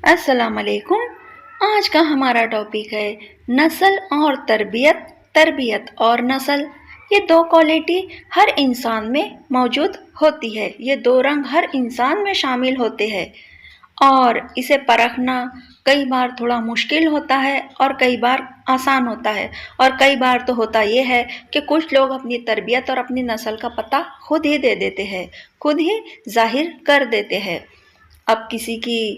السلام علیکم۔ آج کا ہمارا ٹاپک ہے نسل اور تربیت۔ تربیت اور نسل، یہ دو کوالٹی ہر انسان میں موجود ہوتی ہے۔ یہ دو رنگ ہر انسان میں شامل ہوتے ہیں اور اسے پرکھنا کئی بار تھوڑا مشکل ہوتا ہے اور کئی بار آسان ہوتا ہے، اور کئی بار تو ہوتا یہ ہے کہ کچھ لوگ اپنی تربیت اور اپنی نسل کا پتہ خود ہی دے دیتے ہیں، خود ہی ظاہر کر دیتے ہیں۔ اب کسی کی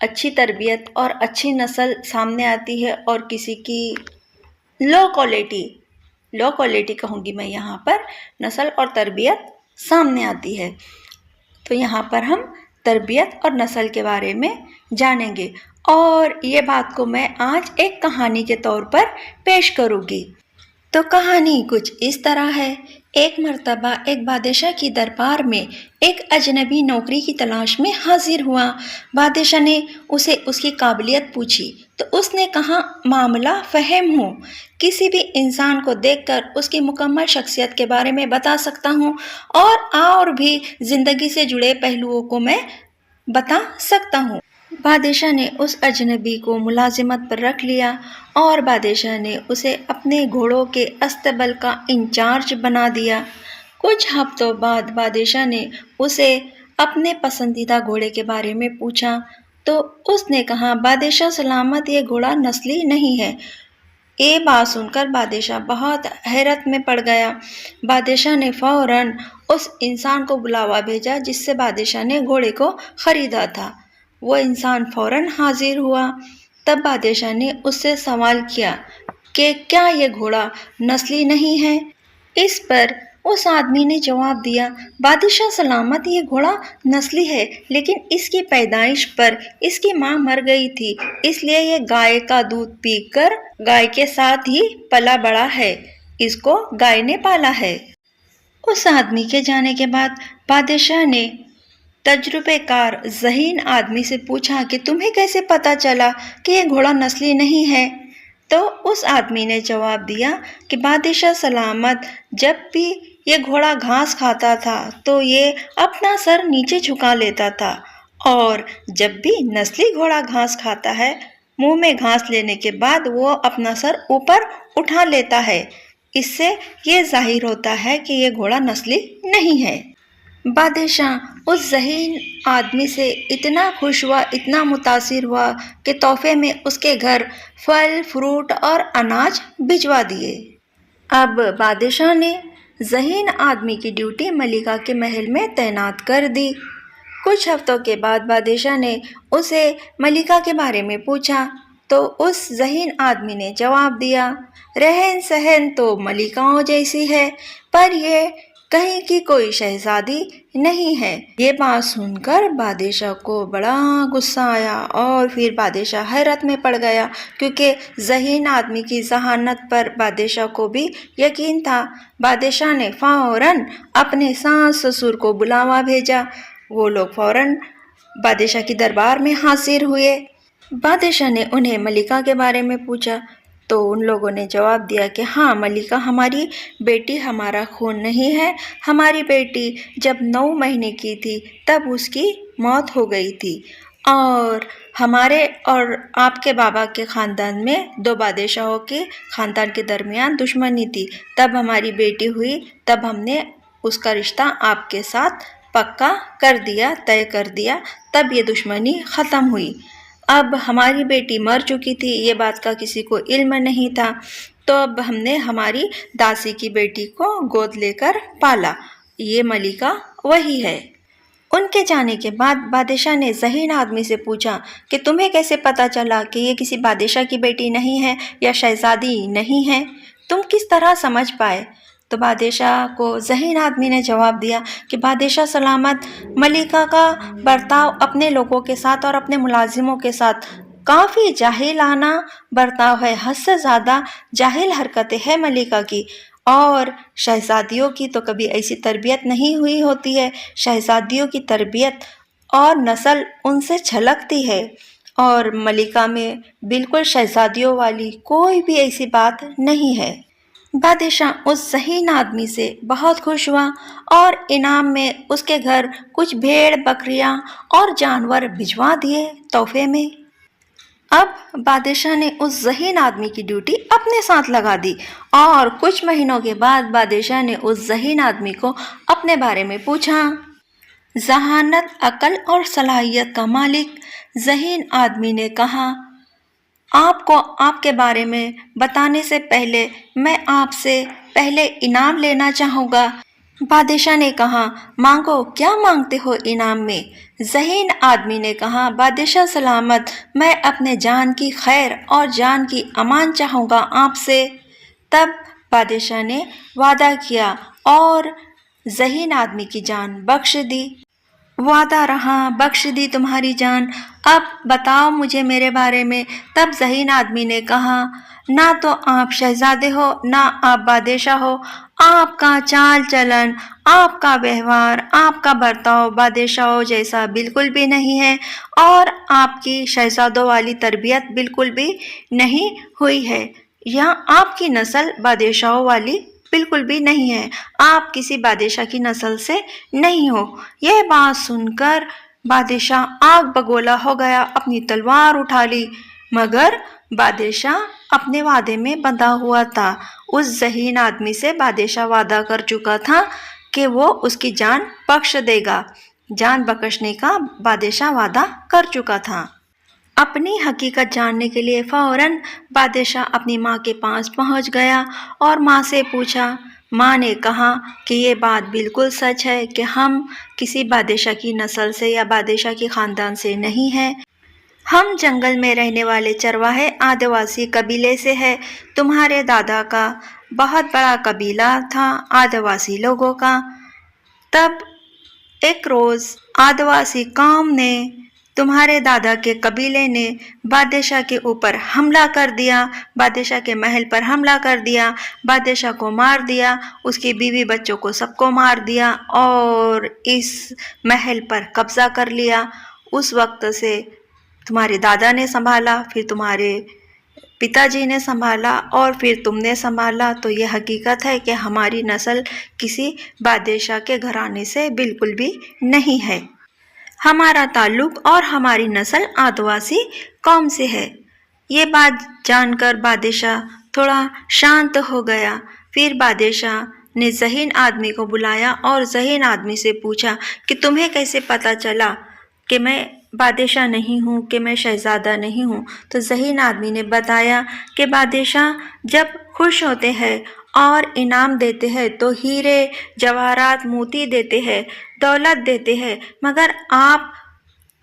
اچھی تربیت اور اچھی نسل سامنے آتی ہے اور کسی کی لو کوالٹی کہوں گی میں یہاں پر، نسل اور تربیت سامنے آتی ہے۔ تو یہاں پر ہم تربیت اور نسل کے بارے میں جانیں گے، اور یہ بات کو میں آج ایک کہانی کے طور پر پیش کروں گی۔ تو کہانی کچھ اس طرح ہے۔ ایک مرتبہ ایک بادشاہ کی دربار میں ایک اجنبی نوکری کی تلاش میں حاضر ہوا۔ بادشاہ نے اسے اس کی قابلیت پوچھی تو اس نے کہا، معاملہ فہم ہوں، کسی بھی انسان کو دیکھ کر اس کی مکمل شخصیت کے بارے میں بتا سکتا ہوں، اور بھی زندگی سے جڑے پہلوؤں کو میں بتا سکتا ہوں۔ بادشاہ نے اس اجنبی کو ملازمت پر رکھ لیا اور بادشاہ نے اسے اپنے گھوڑوں کے استبل کا انچارج بنا دیا۔ کچھ ہفتوں بعد بادشاہ نے اسے اپنے پسندیدہ گھوڑے کے بارے میں پوچھا تو اس نے کہا، بادشاہ سلامت، یہ گھوڑا نسلی نہیں ہے۔ یہ بات سن کر بادشاہ بہت حیرت میں پڑ گیا۔ بادشاہ نے فوراً اس انسان کو بلاوا بھیجا جس سے بادشاہ نے گھوڑے کو خریدا تھا۔ وہ انسان فوراً حاضر ہوا۔ تب بادشاہ نے اس سے سوال کیا کہ کیا یہ گھوڑا نسلی نہیں ہے؟ اس پر اس آدمی نے جواب دیا، بادشاہ سلامت، یہ گھوڑا نسلی ہے، لیکن اس کی پیدائش پر اس کی ماں مر گئی تھی، اس لیے یہ گائے کا دودھ پی کر گائے کے ساتھ ہی پلا بڑا ہے، اس کو گائے نے پالا ہے۔ اس آدمی کے جانے کے بعد بادشاہ نے تجربے کار ذہین آدمی سے پوچھا کہ تمہیں کیسے پتا چلا کہ یہ گھوڑا نسلی نہیں ہے؟ تو اس آدمی نے جواب دیا کہ بادشاہ سلامت، جب بھی یہ گھوڑا گھاس کھاتا تھا تو یہ اپنا سر نیچے جھکا لیتا تھا، اور جب بھی نسلی گھوڑا گھاس کھاتا ہے، منہ میں گھاس لینے کے بعد وہ اپنا سر اوپر اٹھا لیتا ہے۔ اس سے یہ ظاہر ہوتا ہے کہ یہ گھوڑا نسلی نہیں ہے۔ بادشاہ اس ذہین آدمی سے اتنا خوش ہوا، اتنا متاثر ہوا کہ تحفے میں اس کے گھر پھل، فروٹ اور اناج بھجوا دیے۔ اب بادشاہ نے ذہین آدمی کی ڈیوٹی ملکہ کے محل میں تعینات کر دی۔ کچھ ہفتوں کے بعد بادشاہ نے اسے ملکہ کے بارے میں پوچھا تو اس ذہین آدمی نے جواب دیا، رہن سہن تو ملکاؤں جیسی ہے، پر یہ کہیں کی کوئی شہزادی نہیں ہے۔ یہ بات سن کر بادشاہ کو بڑا غصہ آیا اور پھر بادشاہ حیرت میں پڑ گیا، کیونکہ ذہین آدمی کی ذہانت پر بادشاہ کو بھی یقین تھا۔ بادشاہ نے فوراً اپنے ساس سسر کو بلاوا بھیجا۔ وہ لوگ فوراً بادشاہ کی دربار میں حاضر ہوئے۔ بادشاہ نے انہیں ملکہ کے بارے میں پوچھا تو ان لوگوں نے جواب دیا کہ ہاں ملکہ، ہماری بیٹی ہمارا خون نہیں ہے، ہماری بیٹی جب 9 مہینے کی تھی تب اس کی موت ہو گئی تھی، اور ہمارے اور آپ کے بابا کے خاندان میں 2 بادشاہوں کے خاندان کے درمیان دشمنی تھی، تب ہماری بیٹی ہوئی، تب ہم نے اس کا رشتہ آپ کے ساتھ پکا کر دیا، طے کر دیا، تب یہ دشمنی ختم ہوئی۔ اب ہماری بیٹی مر چکی تھی، یہ بات کا کسی کو علم نہیں تھا، تو اب ہم نے ہماری داسی کی بیٹی کو گود لے کر پالا، یہ ملکہ وہی ہے۔ ان کے جانے کے بعد بادشاہ نے ذہین آدمی سے پوچھا کہ تمہیں کیسے پتا چلا کہ یہ کسی بادشاہ کی بیٹی نہیں ہے یا شہزادی نہیں ہے؟ تم کس طرح سمجھ پائے؟ تو بادشاہ کو ذہین آدمی نے جواب دیا کہ بادشاہ سلامت، ملکہ کا برتاؤ اپنے لوگوں کے ساتھ اور اپنے ملازموں کے ساتھ کافی جاہلانہ برتاؤ ہے، حد سے زیادہ جاہل حرکتیں ہیں ملکہ کی، اور شہزادیوں کی تو کبھی ایسی تربیت نہیں ہوئی ہوتی ہے۔ شہزادیوں کی تربیت اور نسل ان سے چھلکتی ہے، اور ملکہ میں بالکل شہزادیوں والی کوئی بھی ایسی بات نہیں ہے۔ بادشاہ اس ذہین آدمی سے بہت خوش ہوا اور انعام میں اس کے گھر کچھ بھیڑ، بکریاں اور جانور بھجوا دیے تحفے میں۔ اب بادشاہ نے اس ذہین آدمی کی ڈیوٹی اپنے ساتھ لگا دی اور کچھ مہینوں کے بعد بادشاہ نے اس ذہین آدمی کو اپنے بارے میں پوچھا۔ ذہانت، عقل اور صلاحیت کا مالک ذہین آدمی نے کہا، آپ کو آپ کے بارے میں بتانے سے پہلے میں آپ سے پہلے انعام لینا چاہوں گا۔ بادشاہ نے کہا، مانگو، کیا مانگتے ہو انعام میں؟ ذہین آدمی نے کہا، بادشاہ سلامت، میں اپنے جان کی خیر اور جان کی امان چاہوں گا آپ سے۔ تب بادشاہ نے وعدہ کیا اور ذہین آدمی کی جان بخش دی۔ وعدہ رہا، بخش دی تمہاری جان، اب بتاؤ مجھے میرے بارے میں۔ تب ذہین آدمی نے کہا، نہ تو آپ شہزادے ہو نہ آپ بادشاہ ہو، آپ کا چال چلن، آپ کا ویوہار، آپ کا برتاؤ بادشاہوں جیسا بالکل بھی نہیں ہے، اور آپ کی شہزادوں والی تربیت بالکل بھی نہیں ہوئی ہے، یا آپ کی نسل بادشاہوں والی بالکل بھی نہیں ہے، آپ کسی بادشاہ کی نسل سے نہیں ہو۔ یہ بات سن کر بادشاہ آگ بگولا ہو گیا، اپنی تلوار اٹھا لی، مگر بادشاہ اپنے وعدے میں بندھا ہوا تھا۔ اس ذہین آدمی سے بادشاہ وعدہ کر چکا تھا کہ وہ اس کی جان بخش دے گا، جان بخشنے کا بادشاہ وعدہ کر چکا تھا۔ اپنی حقیقت جاننے کے لیے فوراً بادشاہ اپنی ماں کے پاس پہنچ گیا اور ماں سے پوچھا۔ ماں نے کہا کہ یہ بات بالکل سچ ہے کہ ہم کسی بادشاہ کی نسل سے یا بادشاہ کے خاندان سے نہیں ہیں، ہم جنگل میں رہنے والے چرواہے آدیواسی قبیلے سے ہیں۔ تمہارے دادا کا بہت بڑا قبیلہ تھا آدیواسی لوگوں کا۔ تب ایک روز آدیواسی قوم نے، تمہارے دادا کے قبیلے نے بادشاہ کے اوپر حملہ کر دیا، بادشاہ کے محل پر حملہ کر دیا، بادشاہ کو مار دیا، اس کی بیوی بچوں کو سب کو مار دیا اور اس محل پر قبضہ کر لیا۔ اس وقت سے تمہارے دادا نے سنبھالا، پھر تمہارے پتا جی نے سنبھالا اور پھر تم نے سنبھالا، تو یہ حقیقت ہے کہ ہماری نسل کسی بادشاہ کے گھرانے سے بالکل بھی نہیں ہے، ہمارا تعلق اور ہماری نسل آدیواسی قوم سے ہے۔ یہ بات جان کر بادشاہ تھوڑا شانت ہو گیا۔ پھر بادشاہ نے ذہین آدمی کو بلایا اور ذہین آدمی سے پوچھا کہ تمہیں کیسے پتہ چلا کہ میں بادشاہ نہیں ہوں، کہ میں شہزادہ نہیں ہوں؟ تو ذہین آدمی نے بتایا کہ بادشاہ جب خوش ہوتے ہیں اور انعام دیتے ہیں تو ہیرے جواہرات موتی دیتے ہیں، دولت دیتے ہیں، مگر آپ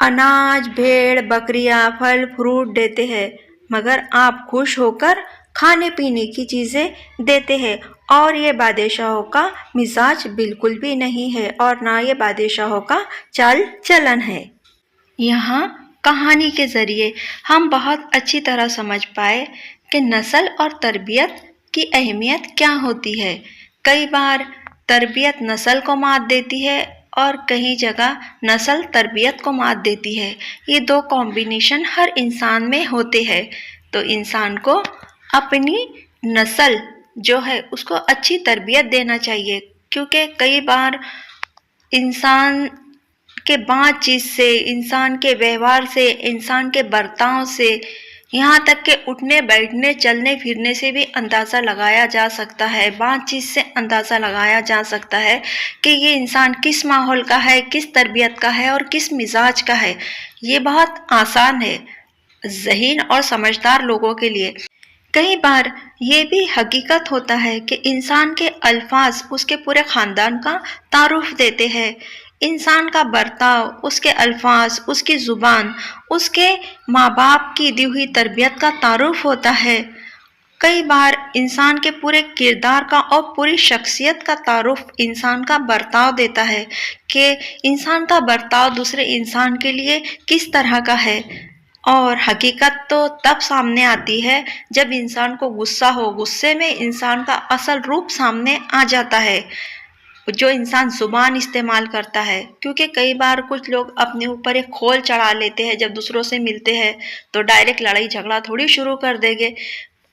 اناج، بھیڑ بکریاں، پھل فروٹ دیتے ہیں، مگر آپ خوش ہو کر کھانے پینے کی چیزیں دیتے ہیں، اور یہ بادشاہوں کا مزاج بالکل بھی نہیں ہے اور نہ یہ بادشاہوں کا چال چلن ہے۔ یہاں کہانی کے ذریعے ہم بہت اچھی طرح سمجھ پائے کہ نسل اور تربیت کی اہمیت کیا ہوتی ہے۔ کئی بار تربیت نسل کو مات دیتی ہے اور کئی جگہ نسل تربیت کو مات دیتی ہے۔ یہ دو کمبینیشن ہر انسان میں ہوتے ہیں، تو انسان کو اپنی نسل جو ہے اس کو اچھی تربیت دینا چاہیے، کیونکہ کئی بار انسان کے بات چیت سے، انسان کے ویوہار سے، انسان کے برتاؤ سے، یہاں تک کہ اٹھنے بیٹھنے چلنے پھرنے سے بھی اندازہ لگایا جا سکتا ہے، بات چیت سے اندازہ لگایا جا سکتا ہے کہ یہ انسان کس ماحول کا ہے، کس تربیت کا ہے اور کس مزاج کا ہے۔ یہ بہت آسان ہے ذہین اور سمجھدار لوگوں کے لیے۔ کئی بار یہ بھی حقیقت ہوتا ہے کہ انسان کے الفاظ اس کے پورے خاندان کا تعارف دیتے ہیں، انسان کا برتاؤ، اس کے الفاظ، اس کی زبان، اس کے ماں باپ کی دی ہوئی تربیت کا تعارف ہوتا ہے۔ کئی بار انسان کے پورے کردار کا اور پوری شخصیت کا تعارف انسان کا برتاؤ دیتا ہے کہ انسان کا برتاؤ دوسرے انسان کے لیے کس طرح کا ہے۔ اور حقیقت تو تب سامنے آتی ہے جب انسان کو غصہ ہو، غصے میں انسان کا اصل روپ سامنے آ جاتا ہے، جو انسان زبان استعمال کرتا ہے۔ کیونکہ کئی بار کچھ لوگ اپنے اوپر ایک کھول چڑھا لیتے ہیں، جب دوسروں سے ملتے ہیں تو ڈائریکٹ لڑائی جھگڑا تھوڑی شروع کر دیں گے،